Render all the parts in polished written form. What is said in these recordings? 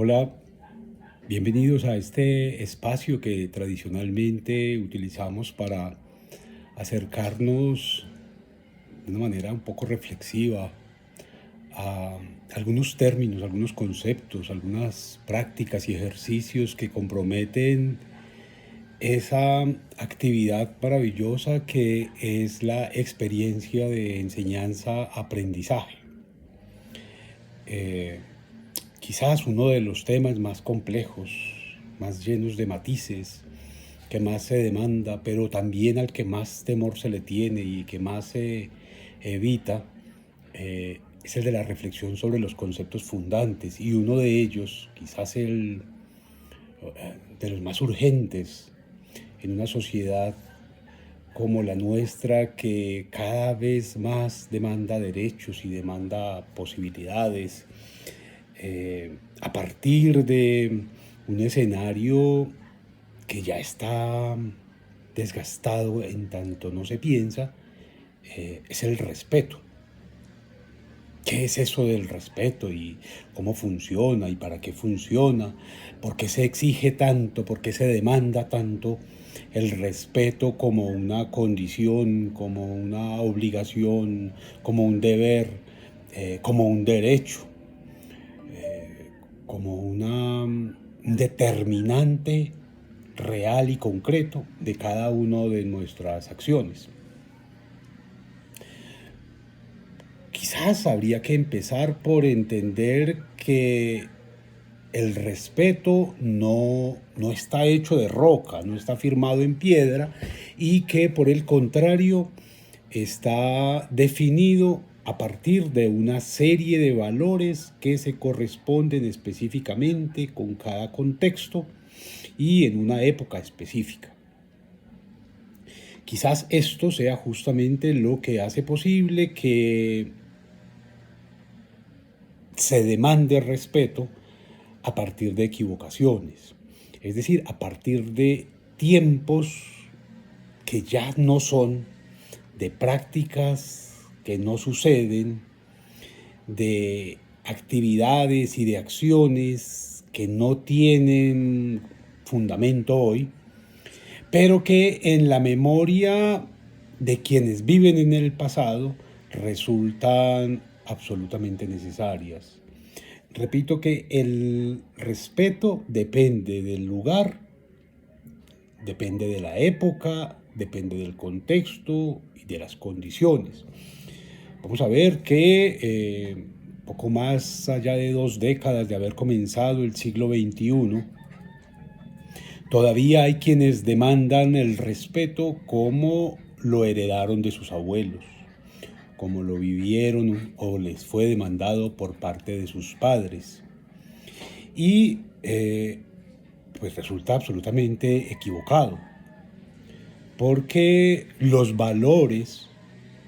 Hola, bienvenidos a este espacio que tradicionalmente utilizamos para acercarnos de una manera un poco reflexiva a algunos términos, algunos conceptos, algunas prácticas y ejercicios que comprometen esa actividad maravillosa que es la experiencia de enseñanza-aprendizaje. Eh, Quizás uno de los temas más complejos, más llenos de matices, que más se demanda, pero también al que más temor se le tiene y que más se evita, es el de la reflexión sobre los conceptos fundantes. Y uno de ellos, quizás el de los más urgentes en una sociedad como la nuestra, que cada vez más demanda derechos y demanda posibilidades, a partir de un escenario que ya está desgastado en tanto no se piensa, es el respeto. ¿Qué es eso del respeto y cómo funciona y para qué funciona? ¿Por qué se exige tanto? ¿Por qué se demanda tanto el respeto como una condición, como una obligación, como un deber, como un derecho, como un determinante real y concreto de cada una de nuestras acciones? Quizás habría que empezar por entender que el respeto no está hecho de roca, no está firmado en piedra, y que por el contrario está definido a partir de una serie de valores que se corresponden específicamente con cada contexto y en una época específica. Quizás esto sea justamente lo que hace posible que se demande respeto a partir de equivocaciones, es decir, a partir de tiempos que ya no son, de prácticas que no suceden, de actividades y de acciones que no tienen fundamento hoy, pero que en la memoria de quienes viven en el pasado resultan absolutamente necesarias. Repito que el respeto depende del lugar, depende de la época, depende del contexto y de las condiciones. Vamos a ver que poco más allá de 2 décadas de haber comenzado el siglo XXI, todavía hay quienes demandan el respeto como lo heredaron de sus abuelos, como lo vivieron o les fue demandado por parte de sus padres. Y pues resulta absolutamente equivocado, porque los valores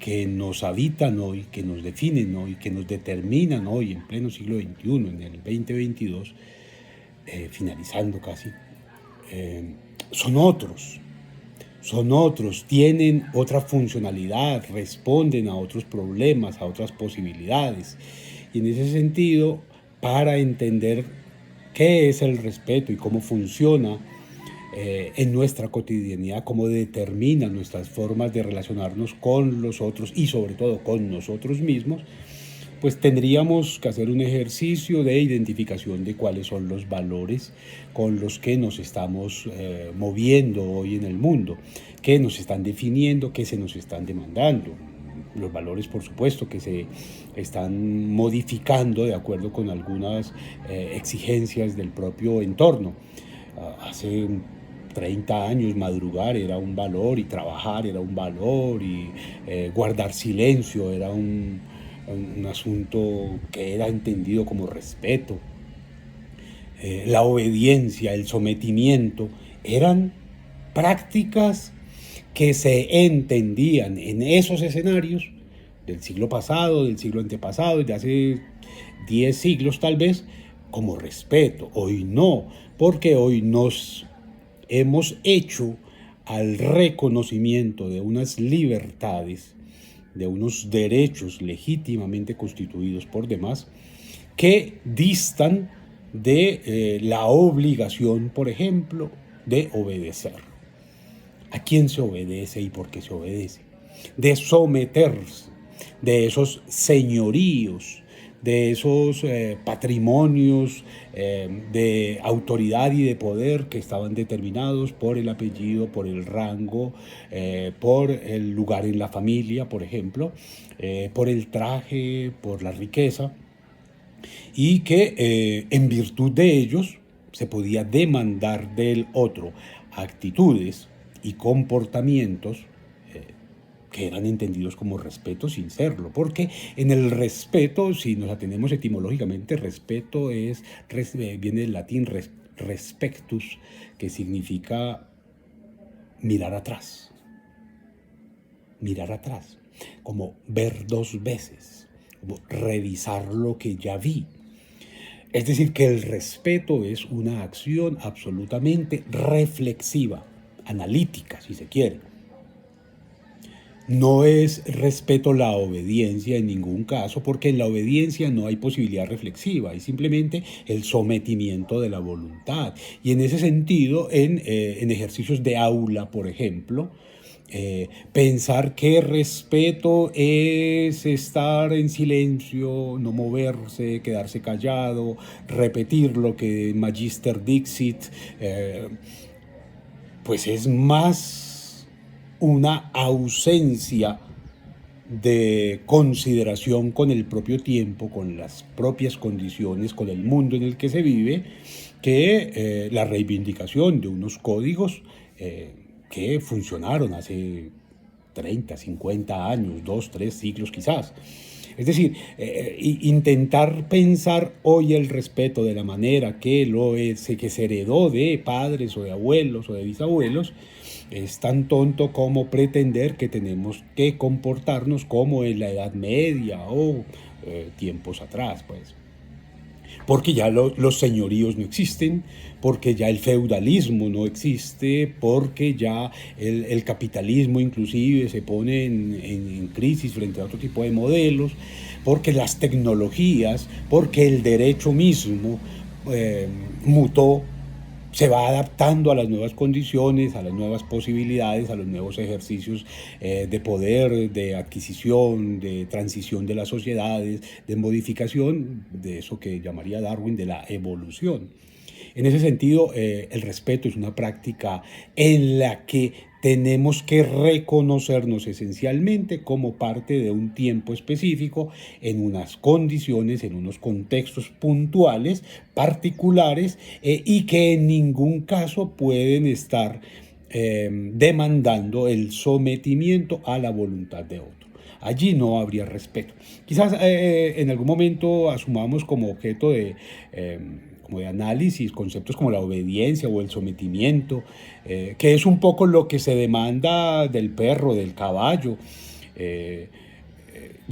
que nos habitan hoy, que nos definen hoy, que nos determinan hoy en pleno siglo XXI, en el 2022, finalizando casi, eh, son otros, tienen otra funcionalidad, responden a otros problemas, a otras posibilidades. Y en ese sentido, para entender qué es el respeto y cómo funciona en nuestra cotidianidad, cómo determina nuestras formas de relacionarnos con los otros y sobre todo con nosotros mismos, pues tendríamos que hacer un ejercicio de identificación de cuáles son los valores con los que nos estamos moviendo hoy en el mundo, qué nos están definiendo, qué se nos están demandando. Los valores, por supuesto, que se están modificando de acuerdo con algunas exigencias del propio entorno. Hace 30 años madrugar era un valor y trabajar era un valor y guardar silencio era un asunto que era entendido como respeto. La obediencia, el sometimiento, eran prácticas que se entendían en esos escenarios del siglo pasado, del siglo antepasado, de hace 10 siglos tal vez, como respeto. Hoy no, porque hoy nos hemos hecho al reconocimiento de unas libertades, de unos derechos legítimamente constituidos por demás, que distan de la obligación, por ejemplo, de obedecer. ¿A quién se obedece y por qué se obedece? De someterse, de esos señoríos, de esos patrimonios de autoridad y de poder que estaban determinados por el apellido, por el rango, por el lugar en la familia, por ejemplo, por el traje, por la riqueza, y que en virtud de ellos se podía demandar del otro actitudes y comportamientos que eran entendidos como respeto sin serlo, porque en el respeto, si nos atenemos etimológicamente, respeto viene del latín respectus, que significa mirar atrás, como ver dos veces, como revisar lo que ya vi. Es decir, que el respeto es una acción absolutamente reflexiva, analítica, si se quiere. No es respeto la obediencia en ningún caso, porque en la obediencia no hay posibilidad reflexiva, hay simplemente el sometimiento de la voluntad. Y en ese sentido, en ejercicios de aula, por ejemplo, pensar que respeto es estar en silencio, no moverse, quedarse callado, repetir lo que Magister Dixit, pues es más una ausencia de consideración con el propio tiempo, con las propias condiciones, con el mundo en el que se vive, que la reivindicación de unos códigos que funcionaron hace 30, 50 años, 2, 3 siglos quizás. Es decir, intentar pensar hoy el respeto de la manera que que se heredó de padres o de abuelos o de bisabuelos, es tan tonto como pretender que tenemos que comportarnos como en la Edad Media o tiempos atrás, pues. Porque ya los señoríos no existen, porque ya el feudalismo no existe, porque ya el capitalismo inclusive se pone en crisis frente a otro tipo de modelos, porque las tecnologías, porque el derecho mismo mutó, se va adaptando a las nuevas condiciones, a las nuevas posibilidades, a los nuevos ejercicios de poder, de adquisición, de transición de las sociedades, de modificación, de eso que llamaría Darwin de la evolución. En ese sentido, el respeto es una práctica en la que tenemos que reconocernos esencialmente como parte de un tiempo específico, en unas condiciones, en unos contextos puntuales, particulares, y que en ningún caso pueden estar demandando el sometimiento a la voluntad de otro. Allí no habría respeto. Quizás en algún momento asumamos como objeto como de análisis conceptos como la obediencia o el sometimiento, que es un poco lo que se demanda del perro, del caballo, de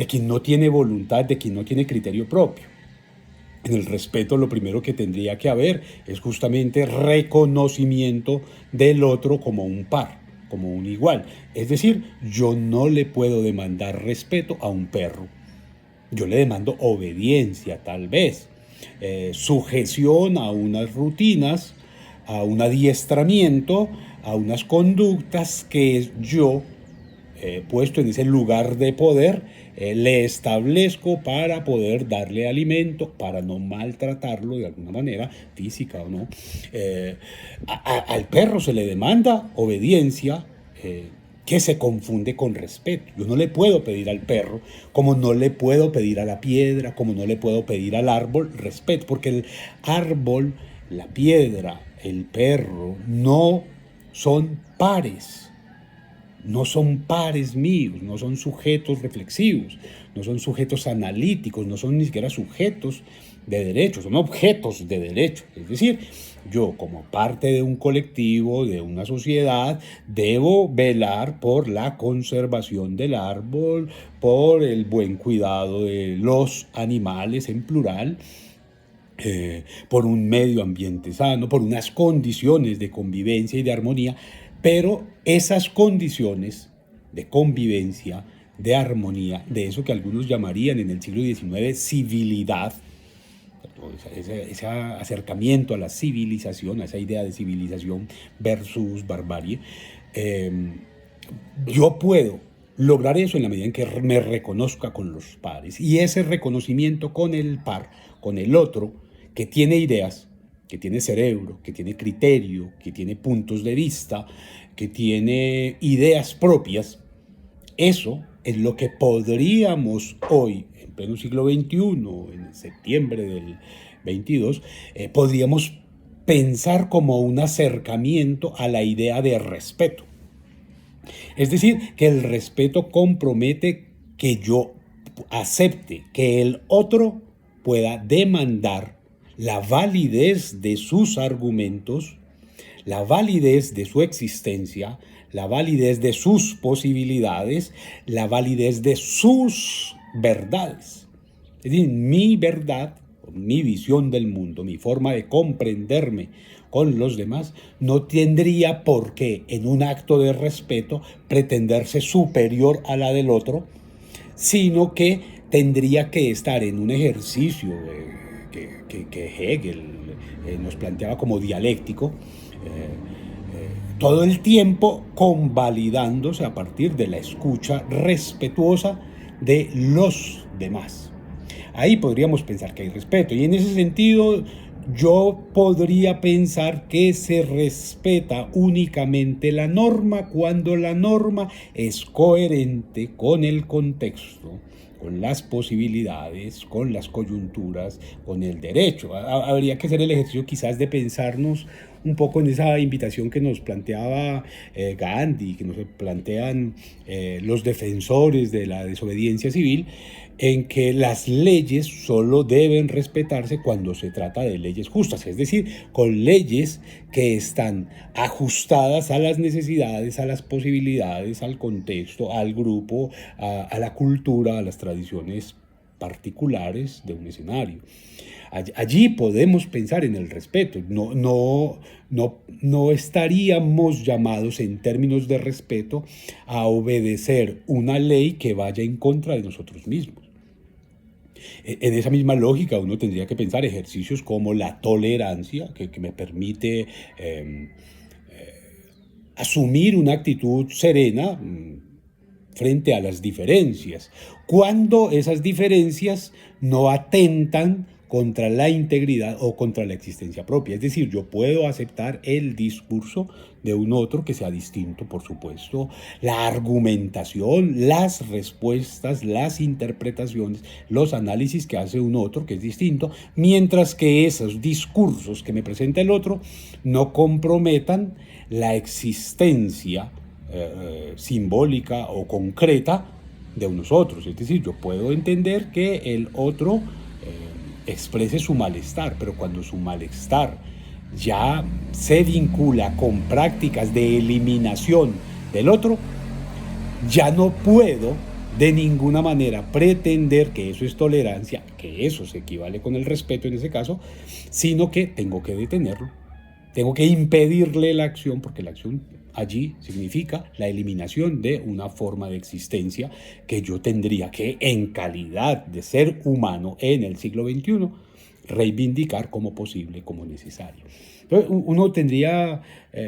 quien no tiene voluntad, de quien no tiene criterio propio. En el respeto lo primero que tendría que haber es justamente reconocimiento del otro como un par, como un igual. Es decir, yo no le puedo demandar respeto a un perro. Yo le demando obediencia, tal vez, sujeción a unas rutinas, a un adiestramiento, a unas conductas que yo, puesto en ese lugar de poder, le establezco para poder darle alimento, para no maltratarlo de alguna manera, física o no. Al perro se le demanda obediencia, que se confunde con respeto. Yo no le puedo pedir al perro, como no le puedo pedir a la piedra, como no le puedo pedir al árbol, respeto, porque el árbol, la piedra, el perro, no son pares. No son pares míos, no son sujetos reflexivos, no son sujetos analíticos, no son ni siquiera sujetos de derecho, son objetos de derecho. Es decir, yo como parte de un colectivo, de una sociedad, debo velar por la conservación del árbol, por el buen cuidado de los animales en plural, por un medio ambiente sano, por unas condiciones de convivencia y de armonía, pero esas condiciones de convivencia, de armonía, de eso que algunos llamarían en el siglo XIX civilidad, o ese acercamiento a la civilización, a esa idea de civilización versus barbarie, eh, yo puedo lograr eso en la medida en que me reconozca con los pares. Y ese reconocimiento con el par, con el otro, que tiene ideas, que tiene cerebro, que tiene criterio, que tiene puntos de vista, que tiene ideas propias, eso es lo que podríamos hoy, en pleno siglo XXI, en septiembre del 22, podríamos pensar como un acercamiento a la idea de respeto. Es decir, que el respeto compromete que yo acepte que el otro pueda demandar la validez de sus argumentos, la validez de su existencia, la validez de sus posibilidades, la validez de sus verdades. Es decir, mi verdad, mi visión del mundo, mi forma de comprenderme con los demás, no tendría por qué, en un acto de respeto, pretenderse superior a la del otro, sino que tendría que estar en un ejercicio que Hegel nos planteaba como dialéctico, todo el tiempo convalidándose a partir de la escucha respetuosa de los demás. Ahí podríamos pensar que hay respeto, y en ese sentido yo podría pensar que se respeta únicamente la norma cuando la norma es coherente con el contexto, con las posibilidades, con las coyunturas, con el derecho. Habría que hacer el ejercicio quizás de pensarnos un poco en esa invitación que nos planteaba Gandhi, que nos plantean los defensores de la desobediencia civil, en que las leyes solo deben respetarse cuando se trata de leyes justas, es decir, con leyes que están ajustadas a las necesidades, a las posibilidades, al contexto, al grupo, a la cultura, a las tradiciones particulares de un escenario. Allí podemos pensar en el respeto. No estaríamos llamados en términos de respeto a obedecer una ley que vaya en contra de nosotros mismos. En esa misma lógica uno tendría que pensar ejercicios como la tolerancia, que me permite asumir una actitud serena frente a las diferencias, cuando esas diferencias no atentan contra la integridad o contra la existencia propia. Es decir, yo puedo aceptar el discurso de un otro que sea distinto, por supuesto, la argumentación, las respuestas, las interpretaciones, los análisis que hace un otro que es distinto, mientras que esos discursos que me presenta el otro no comprometan la existencia simbólica o concreta de unos otros. Es decir, yo puedo entender que el otro exprese su malestar, pero cuando su malestar ya se vincula con prácticas de eliminación del otro, ya no puedo de ninguna manera pretender que eso es tolerancia, que eso se equivale con el respeto en ese caso, sino que tengo que detenerlo, tengo que impedirle la acción, porque la acción allí significa la eliminación de una forma de existencia que yo tendría que, en calidad de ser humano en el siglo XXI, reivindicar como posible, como necesario. Entonces, uno tendría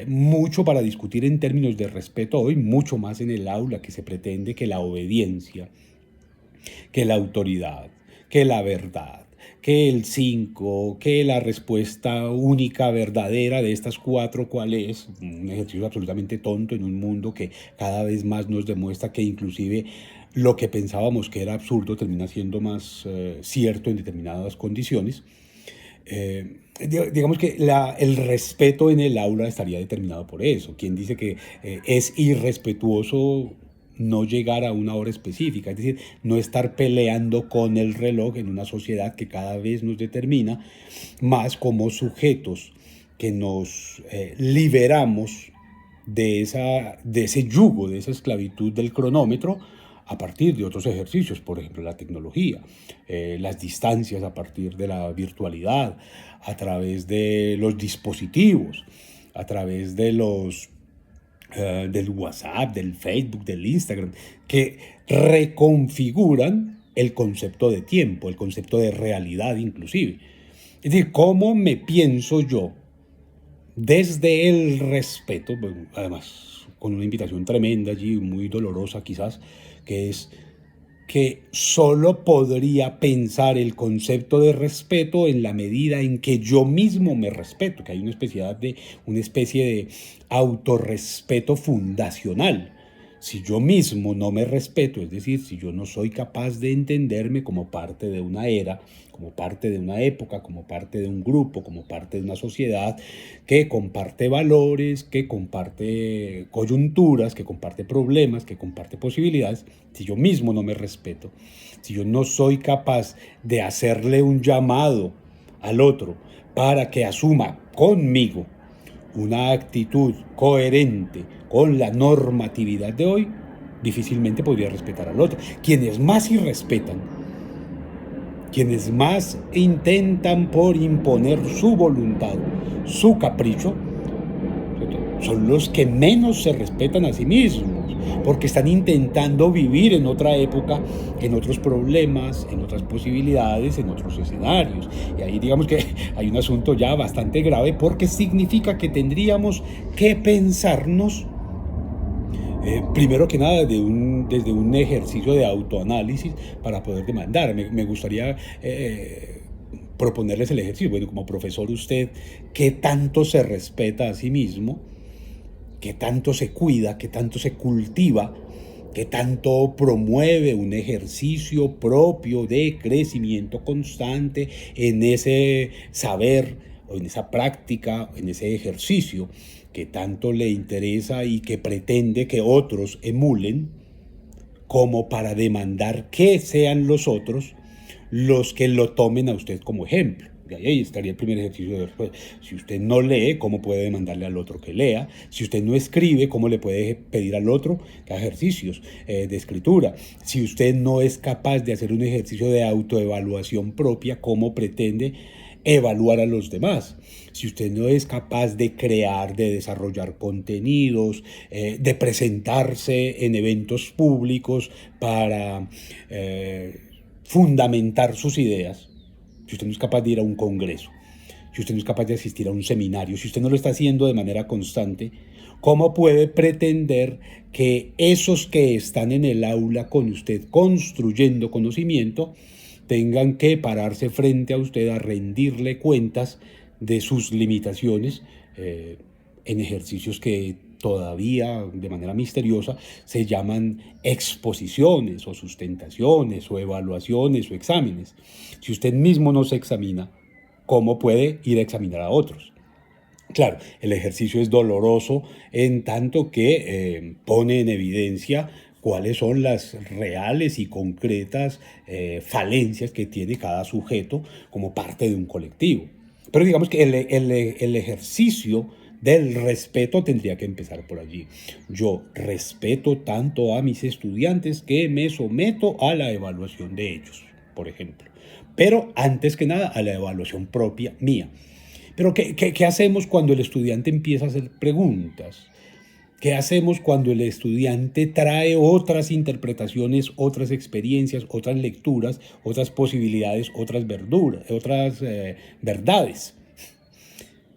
mucho para discutir en términos de respeto hoy, mucho más en el aula, que se pretende que la obediencia, que la autoridad, que la verdad, que el 5, que la respuesta única, verdadera de estas 4, ¿cuál es? Un ejercicio absolutamente tonto en un mundo que cada vez más nos demuestra que inclusive lo que pensábamos que era absurdo termina siendo más cierto en determinadas condiciones. Digamos que el respeto en el aula estaría determinado por eso. Quien dice que es irrespetuoso no llegar a una hora específica, es decir, no estar peleando con el reloj en una sociedad que cada vez nos determina más como sujetos que nos liberamos de ese yugo, de esa esclavitud del cronómetro, a partir de otros ejercicios, por ejemplo la tecnología, las distancias a partir de la virtualidad, a través de los dispositivos, a través de del WhatsApp, del Facebook, del Instagram, que reconfiguran el concepto de tiempo, el concepto de realidad inclusive. Es decir, cómo me pienso yo desde el respeto, bueno, además con una invitación tremenda allí, muy dolorosa quizás, que es que solo podría pensar el concepto de respeto en la medida en que yo mismo me respeto, que hay una especie de autorrespeto fundacional. Si yo mismo no me respeto, es decir, si yo no soy capaz de entenderme como parte de una era, como parte de una época, como parte de un grupo, como parte de una sociedad que comparte valores, que comparte coyunturas, que comparte problemas, que comparte posibilidades, si yo mismo no me respeto, si yo no soy capaz de hacerle un llamado al otro para que asuma conmigo una actitud coherente con la normatividad de hoy, difícilmente podría respetar al otro. Quienes más irrespetan, quienes más intentan por imponer su voluntad, su capricho, son los que menos se respetan a sí mismos, porque están intentando vivir en otra época, en otros problemas, en otras posibilidades, en otros escenarios. Y ahí digamos que hay un asunto ya bastante grave, porque significa que tendríamos que pensarnos, primero que nada, desde un ejercicio de autoanálisis para poder demandar. Me gustaría proponerles el ejercicio. Bueno, como profesor, usted, ¿qué tanto se respeta a sí mismo? ¿Qué tanto se cuida? ¿Qué tanto se cultiva? ¿Qué tanto promueve un ejercicio propio de crecimiento constante en ese saber o en esa práctica, en ese ejercicio que tanto le interesa y que pretende que otros emulen, como para demandar que sean los otros los que lo tomen a usted como ejemplo? De ahí estaría el primer ejercicio de respuesta. Si usted no lee, ¿cómo puede demandarle al otro que lea? Si usted no escribe, ¿cómo le puede pedir al otro que haga ejercicios de escritura? Si usted no es capaz de hacer un ejercicio de autoevaluación propia, ¿cómo pretende evaluar a los demás? Si usted no es capaz de crear, de desarrollar contenidos, de presentarse en eventos públicos para fundamentar sus ideas, si usted no es capaz de ir a un congreso, si usted no es capaz de asistir a un seminario, si usted no lo está haciendo de manera constante, ¿cómo puede pretender que esos que están en el aula con usted construyendo conocimiento tengan que pararse frente a usted a rendirle cuentas de sus limitaciones en ejercicios que todavía de manera misteriosa se llaman exposiciones o sustentaciones o evaluaciones o exámenes? Si usted mismo no se examina, ¿cómo puede ir a examinar a otros? Claro, el ejercicio es doloroso en tanto que pone en evidencia cuáles son las reales y concretas falencias que tiene cada sujeto como parte de un colectivo. Pero digamos que el ejercicio del respeto tendría que empezar por allí. Yo respeto tanto a mis estudiantes que me someto a la evaluación de ellos, por ejemplo. Pero antes que nada a la evaluación propia mía. Pero ¿qué hacemos cuando el estudiante empieza a hacer preguntas? ¿Qué hacemos cuando el estudiante trae otras interpretaciones, otras experiencias, otras lecturas, otras posibilidades, otras verdades?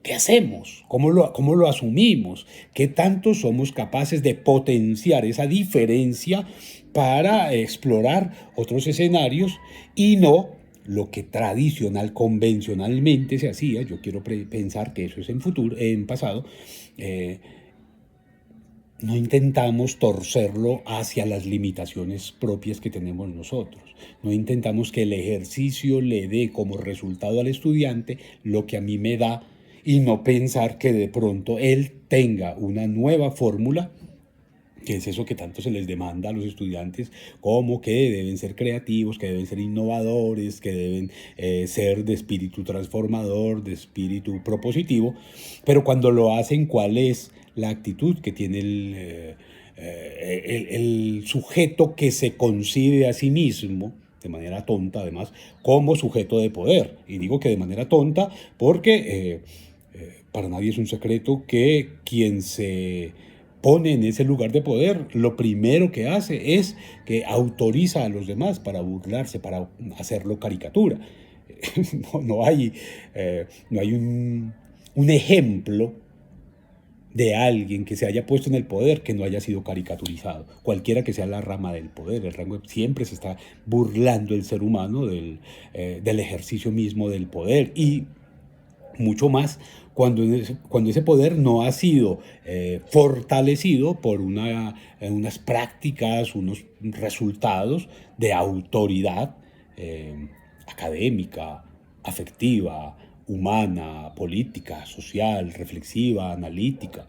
¿Qué hacemos? ¿Cómo lo asumimos? ¿Qué tanto somos capaces de potenciar esa diferencia para explorar otros escenarios y no lo que convencionalmente se hacía? Yo quiero pensar que eso es en pasado. No intentamos torcerlo hacia las limitaciones propias que tenemos nosotros. No intentamos que el ejercicio le dé como resultado al estudiante lo que a mí me da, y no pensar que de pronto él tenga una nueva fórmula, que es eso que tanto se les demanda a los estudiantes, como que deben ser creativos, que deben ser innovadores, que deben ser de espíritu transformador, de espíritu propositivo. Pero cuando lo hacen, ¿cuál es la actitud que tiene el sujeto que se concibe a sí mismo, de manera tonta además, como sujeto de poder? Y digo que de manera tonta porque para nadie es un secreto que quien se pone en ese lugar de poder, lo primero que hace es que autoriza a los demás para burlarse, para hacerlo caricatura. No hay, no hay un ejemplo de alguien que se haya puesto en el poder que no haya sido caricaturizado, cualquiera que sea la rama del poder. El rango siempre se está burlando el ser humano del ejercicio mismo del poder, y mucho más cuando ese poder no ha sido fortalecido por unas prácticas, unos resultados de autoridad académica, afectiva, humana, política, social, reflexiva, analítica,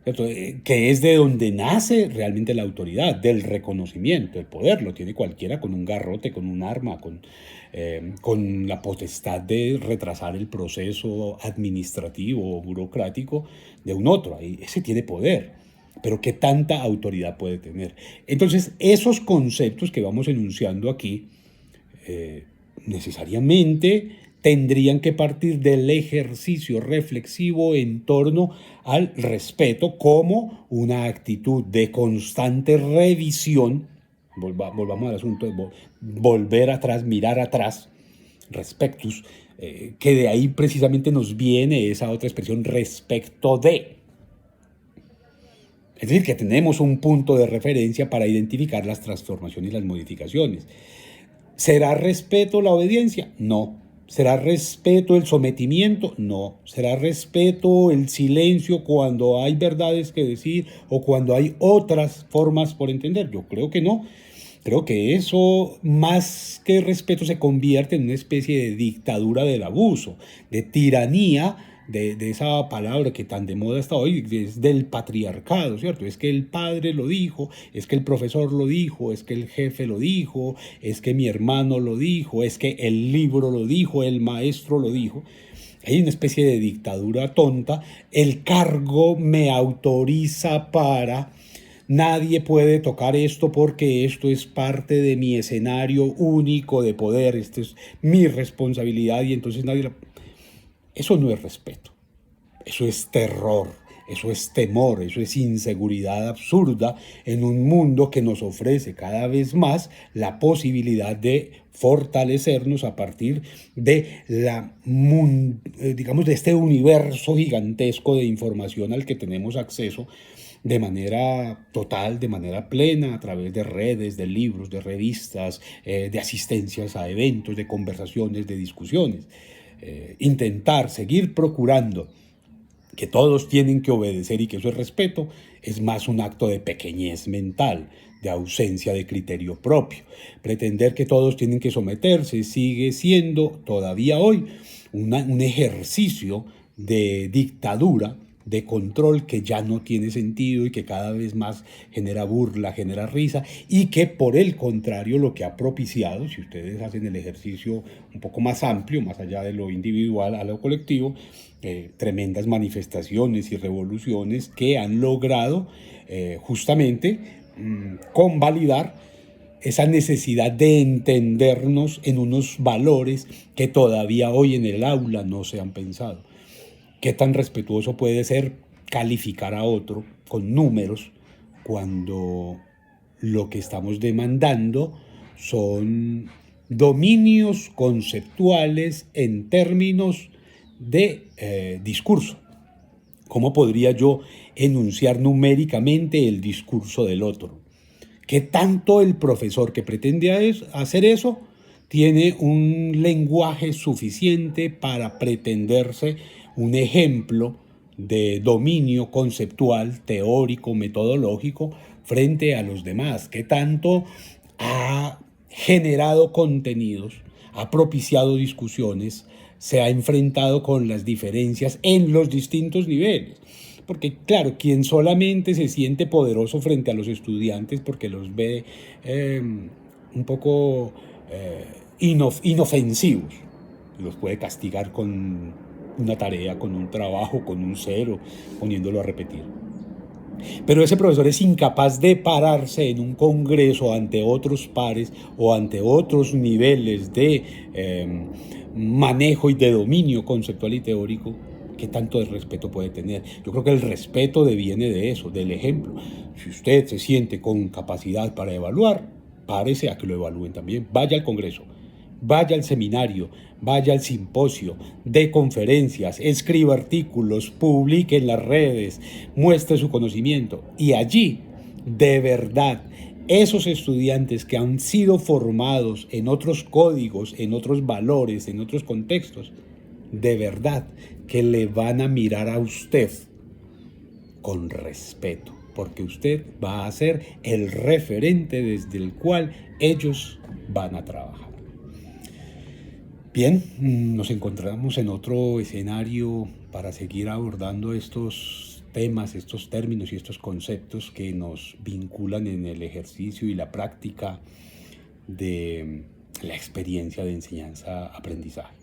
¿cierto? Que es de donde nace realmente la autoridad, del reconocimiento. El poder lo tiene cualquiera con un garrote, con un arma, con la potestad de retrasar el proceso administrativo o burocrático de un otro. Ese tiene poder. Pero ¿qué tanta autoridad puede tener? Entonces, esos conceptos que vamos enunciando aquí necesariamente tendrían que partir del ejercicio reflexivo en torno al respeto como una actitud de constante revisión. Volvamos al asunto de volver atrás, mirar atrás, respectus, que de ahí precisamente nos viene esa otra expresión, respecto de. Es decir, que tenemos un punto de referencia para identificar las transformaciones y las modificaciones. ¿Será respeto la obediencia? No. ¿Será respeto el sometimiento? No. ¿Será respeto el silencio cuando hay verdades que decir o cuando hay otras formas por entender? Yo creo que no. Creo que eso, más que respeto, se convierte en una especie de dictadura del abuso, de tiranía, de esa palabra que tan de moda está hoy, es del patriarcado, ¿cierto? Es que el padre lo dijo, es que el profesor lo dijo, es que el jefe lo dijo, es que mi hermano lo dijo, es que el libro lo dijo, el maestro lo dijo. Hay una especie de dictadura tonta. El cargo me autoriza para... Nadie puede tocar esto porque esto es parte de mi escenario único de poder, esto es mi responsabilidad y entonces nadie... Eso no es respeto, eso es terror, eso es temor, eso es inseguridad absurda en un mundo que nos ofrece cada vez más la posibilidad de fortalecernos a partir de digamos, de este universo gigantesco de información al que tenemos acceso de manera total, de manera plena, a través de redes, de libros, de revistas, de asistencias a eventos, de conversaciones, de discusiones. Intentar seguir procurando que todos tienen que obedecer y que eso es respeto, es más un acto de pequeñez mental, de ausencia de criterio propio. Pretender que todos tienen que someterse sigue siendo todavía hoy un ejercicio de dictadura, de control que ya no tiene sentido y que cada vez más genera burla, genera risa, y que por el contrario lo que ha propiciado, si ustedes hacen el ejercicio un poco más amplio, más allá de lo individual a lo colectivo, tremendas manifestaciones y revoluciones que han logrado justamente convalidar esa necesidad de entendernos en unos valores que todavía hoy en el aula no se han pensado. ¿Qué tan respetuoso puede ser calificar a otro con números cuando lo que estamos demandando son dominios conceptuales en términos de discurso? ¿Cómo podría yo enunciar numéricamente el discurso del otro? ¿Qué tanto el profesor que pretende hacer eso tiene un lenguaje suficiente para pretenderse un ejemplo de dominio conceptual, teórico, metodológico frente a los demás? ¿Qué tanto ha generado contenidos, ha propiciado discusiones, se ha enfrentado con las diferencias en los distintos niveles? Porque claro, quien solamente se siente poderoso frente a los estudiantes porque los ve un poco inofensivos, los puede castigar con una tarea, con un trabajo, con un cero, poniéndolo a repetir. Pero ese profesor es incapaz de pararse en un congreso ante otros pares o ante otros niveles de manejo y de dominio conceptual y teórico. ¿Qué tanto de respeto puede tener? Yo creo que el respeto deviene de eso, del ejemplo. Si usted se siente con capacidad para evaluar, párese a que lo evalúen también. Vaya al congreso, Vaya al seminario, vaya al simposio, dé conferencias, escriba artículos, publique en las redes, muestre su conocimiento. Y allí, de verdad, esos estudiantes que han sido formados en otros códigos, en otros valores, en otros contextos, de verdad que le van a mirar a usted con respeto, porque usted va a ser el referente desde el cual ellos van a trabajar. Bien, nos encontramos en otro escenario para seguir abordando estos temas, estos términos y estos conceptos que nos vinculan en el ejercicio y la práctica de la experiencia de enseñanza-aprendizaje.